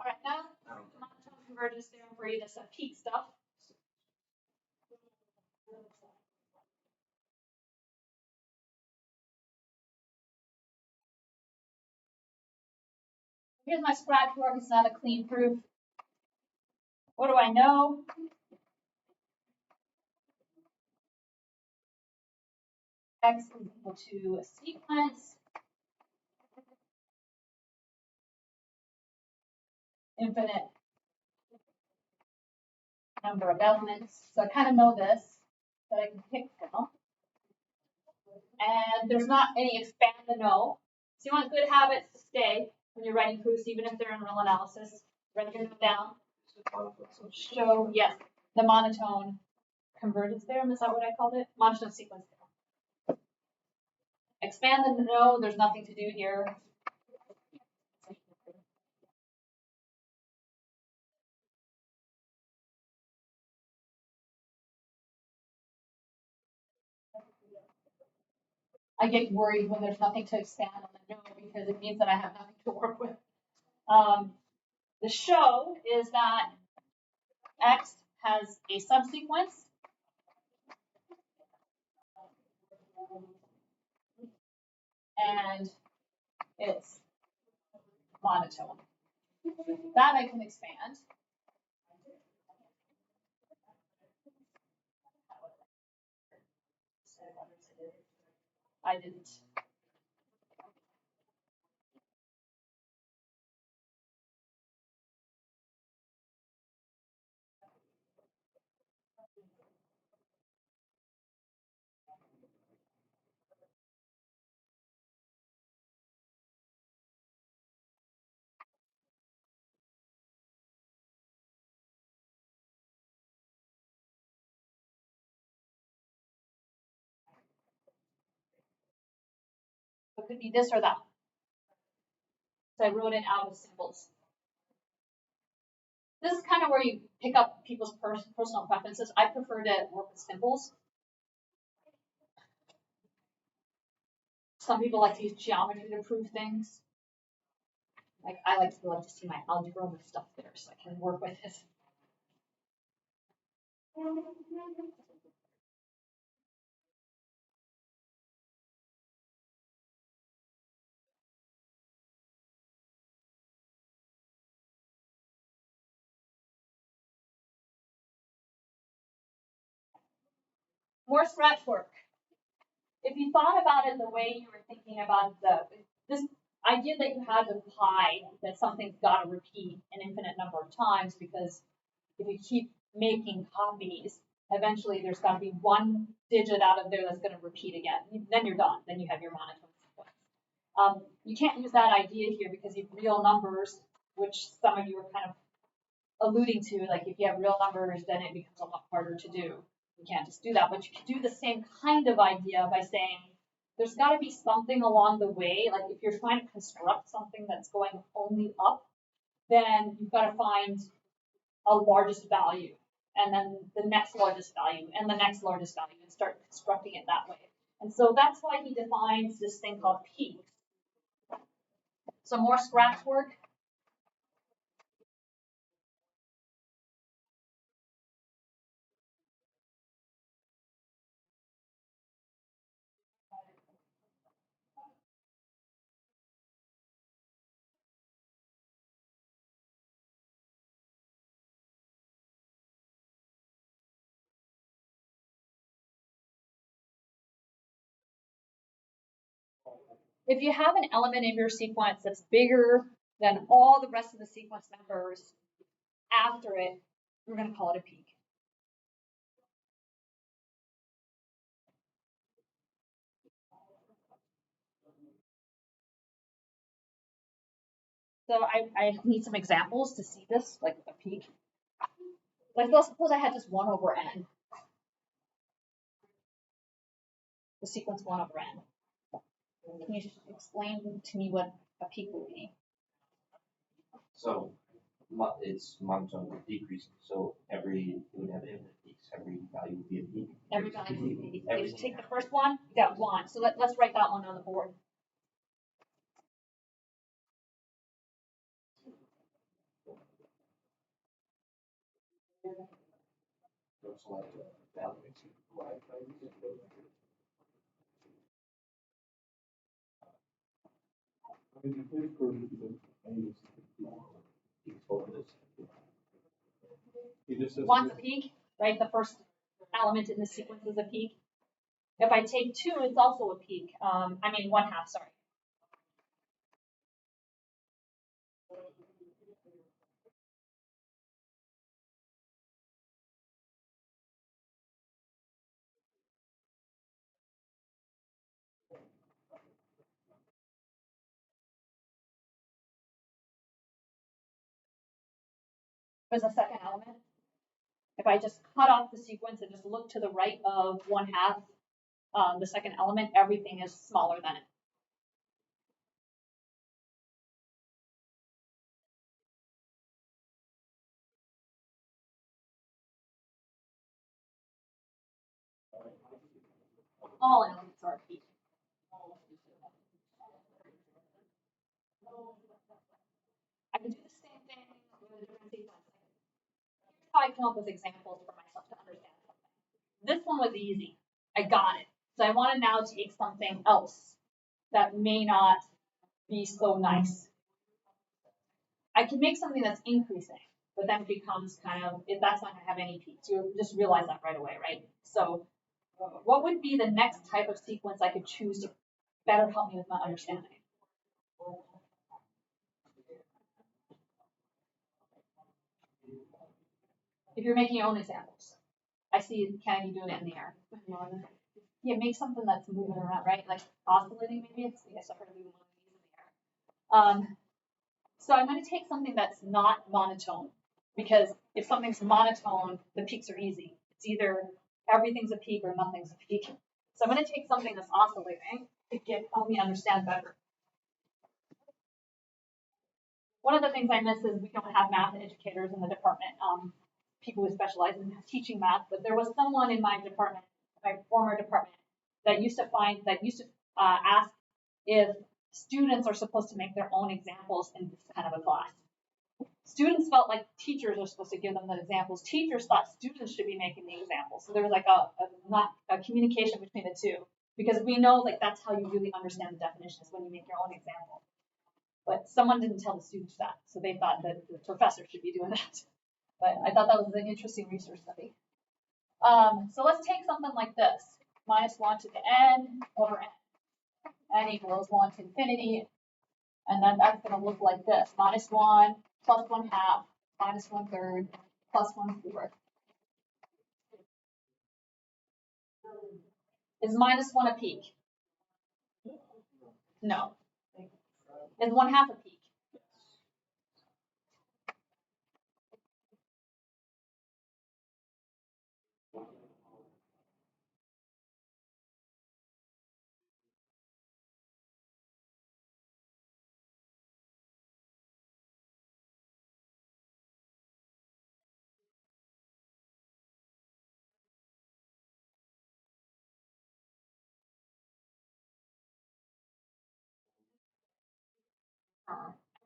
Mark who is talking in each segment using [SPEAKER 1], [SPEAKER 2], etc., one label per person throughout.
[SPEAKER 1] All right, now monotone convergence theorem for you. That's some peak stuff. Here's my scratch work. It's not a clean proof. What do I know? X is equal to a sequence. Infinite number of elements. So I kind of know this that I can pick from. And there's not any expand the know. So you want good habits to stay when you're writing proofs, even if they're in real analysis. Write them down. So show, yes, the monotone convergence theorem, is that what I called it? Monotone sequence theorem. Expand the know, there's nothing to do here. I get worried when there's nothing to expand on the know because it means that I have nothing to work with. The show is that X has a subsequence. And it's monotone. That I can expand. I didn't. It could be this or that. So I wrote it out with symbols. This is kind of where you pick up people's personal preferences. I prefer to work with symbols. Some people like to use geometry to prove things. Like I like to see my algebra with stuff there so I can work with it. More scratch work. If you thought about it the way you were thinking about this idea that you had with pi, that something's got to repeat an infinite number of times, because if you keep making copies, eventually there's got to be one digit out of there that's going to repeat again. Then you're done. Then you have your monotone sequence. You can't use that idea here because you have real numbers, which some of you are kind of alluding to. Like if you have real numbers, then it becomes a lot harder to do. You can't just do that, but you can do the same kind of idea by saying there's got to be something along the way. Like if you're trying to construct something that's going only up, then you've got to find a largest value, and then the next largest value, and the next largest value, and start constructing it that way. And so that's why he defines this thing called peaks. So more scratch work. If you have an element in your sequence that's bigger than all the rest of the sequence numbers after it, we're going to call it a peak. So I need some examples to see this, like a peak. Like let's suppose I had just 1 over n. The sequence 1 over n. Can you just explain to me what a peak would be?
[SPEAKER 2] So it's monotone decreasing. So it would have infinite peaks. Every value would be a peak.
[SPEAKER 1] Every value would be a peak. You just take the first one, you got 1. So let's write that one on the board.
[SPEAKER 2] select value.
[SPEAKER 1] One's a peak, right? The first element in the sequence is a peak. If I take 2, it's also a peak. I mean 1/2, sorry. There's a second element. If I just cut off the sequence and just look to the right of 1/2, the second element, everything is smaller than it. All elements are a peak. I can do the same thing with a different sequence. Here's how I come up with examples for myself to understand something. This one was easy. I got it. So I want to now take something else that may not be so nice. I can make something that's increasing, but then it becomes kind of, that's not going to have any peaks. You just realize that right away, right? So what would be the next type of sequence I could choose to better help me with my understanding? If you're making your own examples, I see Kennedy doing it in the air. Yeah, make something that's moving around, right? Like oscillating, maybe. Yes, I've heard of doing one of these in the air. So I'm going to take something that's not monotone, because if something's monotone, the peaks are easy. It's either everything's a peak or nothing's a peak. So I'm going to take something that's oscillating to help me understand better. One of the things I miss is we don't have math educators in the department, people who specialize in teaching math, but there was someone in my department, my former department, that used to ask if students are supposed to make their own examples in this kind of a class. Students felt like teachers are supposed to give them the examples. Teachers thought students should be making the examples. So there was like a communication between the two, because we know like that's how you really understand the definitions, when you make your own example. But someone didn't tell the students that, so they thought that the professor should be doing that. But I thought that was an interesting research study. So let's take something like this: -1 to the n over n equals 1 to infinity, and then that's going to look like this: -1 plus 1/2 minus 1/3 plus 1/4. Is -1 a peak? No. Is 1/2 a peak?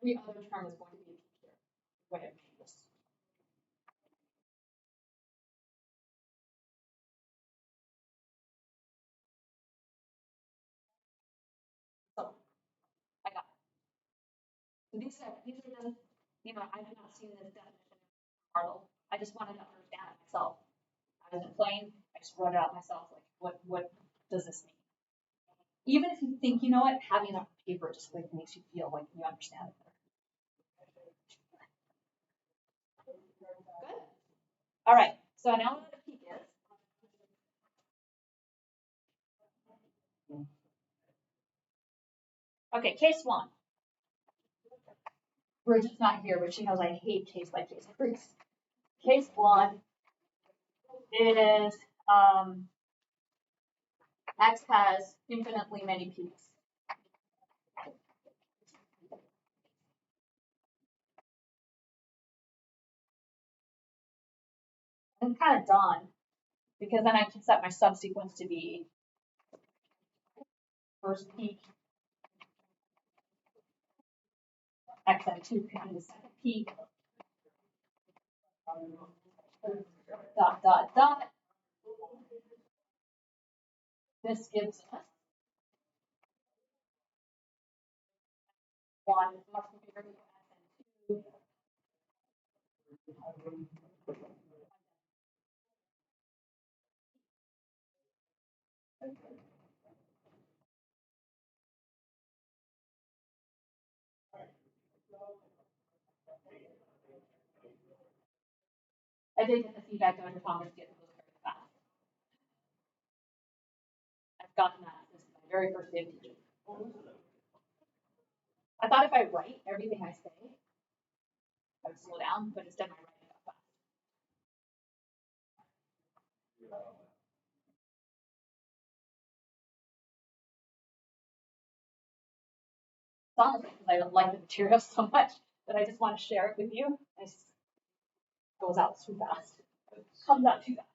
[SPEAKER 1] Every other term is going to be a peak here. Way of doing this. So I got it. So these are just, I have not seen this definition in Arnold. I just wanted to understand it myself. I wasn't playing, I just wrote it out myself, like what does this mean? Even if you think you know it, having it on paper just like makes you feel like you understand it better. Good. All right, so now what a peak is. Okay, case 1. Bridget's not here, but she knows I hate case by case proofs. Case 1 is X has infinitely many peaks. I'm kind of done, because then I can set my subsequence to be first peak, xn2 can be the second peak, dot, dot, dot. This gives us 1 must be bigger than S and 2. I did get the feedback Dr. Thomas gets those very fast. I've gotten that. This is my very first day of teaching. I thought if I write everything I say, I would slow down, but instead my writing got fast. It's honestly because I like the material so much that I just want to share it with you. It just goes out too fast. It comes out too fast.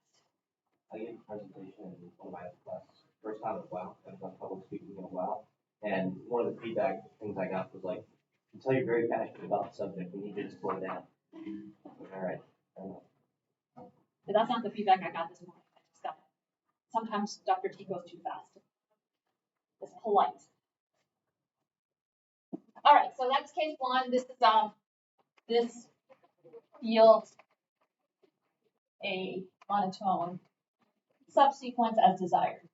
[SPEAKER 2] I gave a presentation in one of my classes, first time as well. I've done public speaking in a while. And one of the feedback things I got was like, you tell you're very passionate about the subject, we need you to slow down. All right.
[SPEAKER 1] But that's not the feedback I got this morning. I just got it. Sometimes Dr. T goes too fast. It's polite. All right, so that's case 1. This is this yields a monotone subsequence as desired.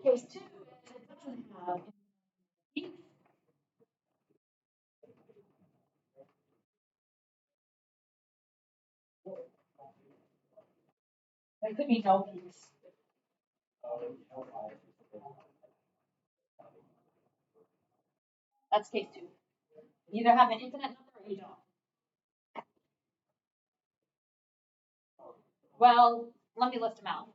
[SPEAKER 1] Case 2 is it doesn't have peaks. There could be no peaks. That's case 2. You either have an infinite number or you don't. Well, let me list them out.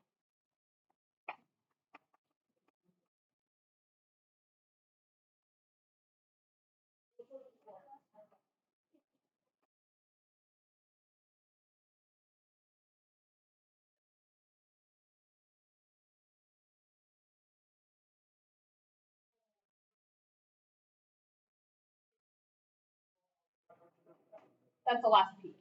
[SPEAKER 1] That's the last peak.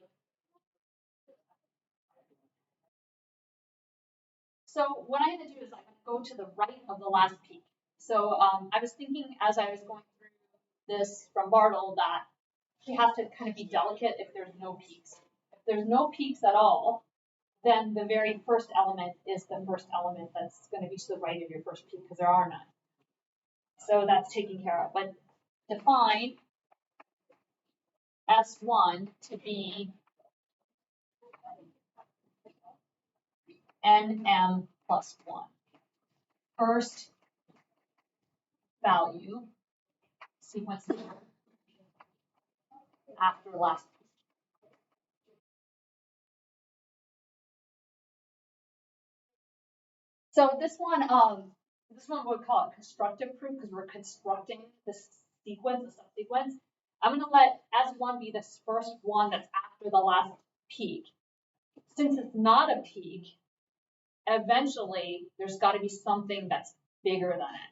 [SPEAKER 1] So what I'm going to do is I'm going to go to the right of the last peak. So I was thinking as I was going through this from Bartle that he has to kind of be delicate if there's no peaks. If there's no peaks at all, then the very first element is the first element that's going to be to the right of your first peak because there are none. So that's taken care of. But define S1 to be NM plus 1. First value, sequence after last. So this one we'll call it constructive proof because we're constructing this sequence, the subsequence. I'm going to let S1 be this first one that's after the last peak. Since it's not a peak, eventually there's got to be something that's bigger than it.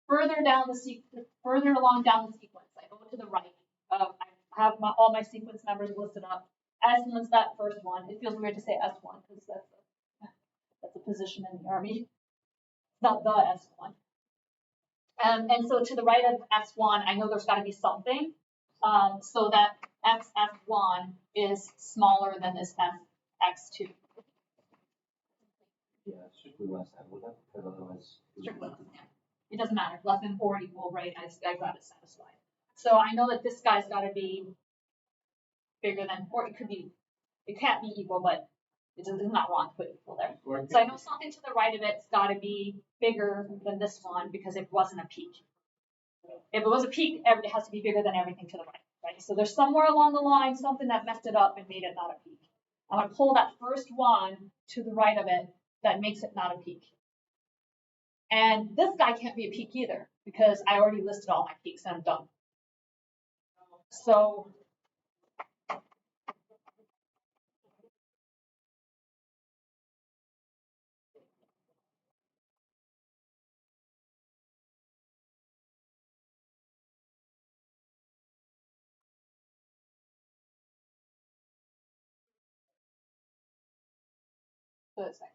[SPEAKER 1] Further along down the sequence, I go to the right. I have all my sequence numbers listed up. S1's that first one. It feels weird to say S1 because that's a position in the army. It's not the S1. And so to the right of S1, I know there's got to be something. So that XF1 is smaller than this X2.
[SPEAKER 2] Yeah, strictly less than, would that? Because otherwise.
[SPEAKER 1] Strictly less than. It doesn't matter. Less than 4 equal, right? I got it satisfied. So I know that this guy's got to be bigger than 4. It can't be equal, but It's not wrong to put equal there. So I know something to the right of it's got to be bigger than this one because it wasn't a peak. If it was a peak, it has to be bigger than everything to the right, right? So there's somewhere along the line something that messed it up and made it not a peak. I'm going to pull that first one to the right of it that makes it not a peak. And this guy can't be a peak either because I already listed all my peaks and I'm done. So it's like,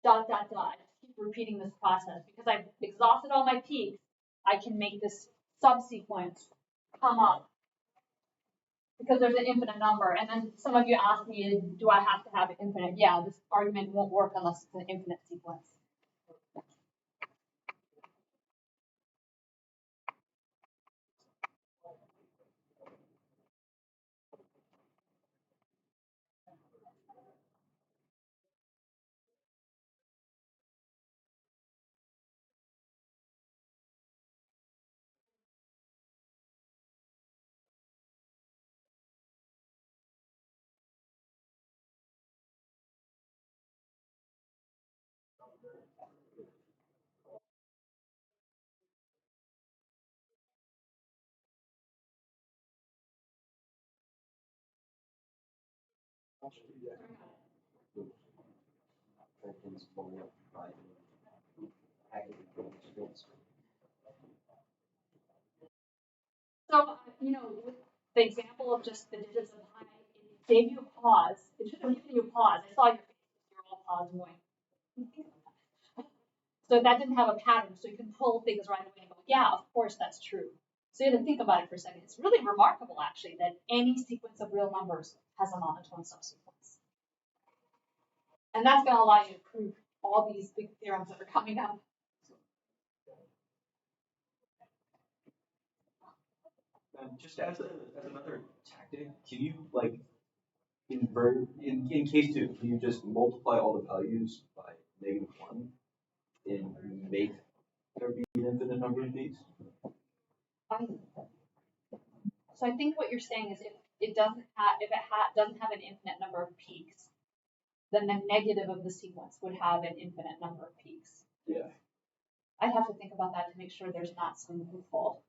[SPEAKER 1] dot, dot, dot. I just keep repeating this process because I've exhausted all my peaks. I can make this subsequence come up because there's an infinite number. And then some of you asked me, do I have to have an infinite? Yeah, this argument won't work unless it's an infinite sequence. So, with the example of just the digits of pi, it gave you a pause. It should have given you a pause. I saw your faces. You're all paused and going. So that didn't have a pattern, so you can pull things right away and go, yeah, of course that's true. So you had to think about it for a second. It's really remarkable, actually, that any sequence of real numbers has a monotone subsequence. And that's going to allow you to prove all these big theorems that are coming up.
[SPEAKER 3] Just as another tactic, can you invert in case 2? Can you just multiply all the values by -1 and make there be an infinite number of these?
[SPEAKER 1] So I think what you're saying is if it doesn't have an infinite number of peaks, then the negative of the sequence would have an infinite number of peaks.
[SPEAKER 3] Yeah.
[SPEAKER 1] I'd have to think about that to make sure there's not some loophole.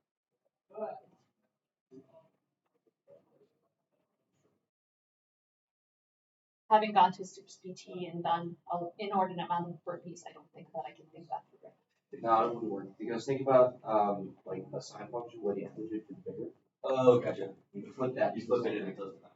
[SPEAKER 1] Having gone to SUPS-PT and done an inordinate amount of burpees, I don't think that I can think that through.
[SPEAKER 2] No, it wouldn't work because think about a sine function where the amplitude is bigger.
[SPEAKER 3] Oh, gotcha.
[SPEAKER 2] You flip that.
[SPEAKER 3] You flip it and it doesn't.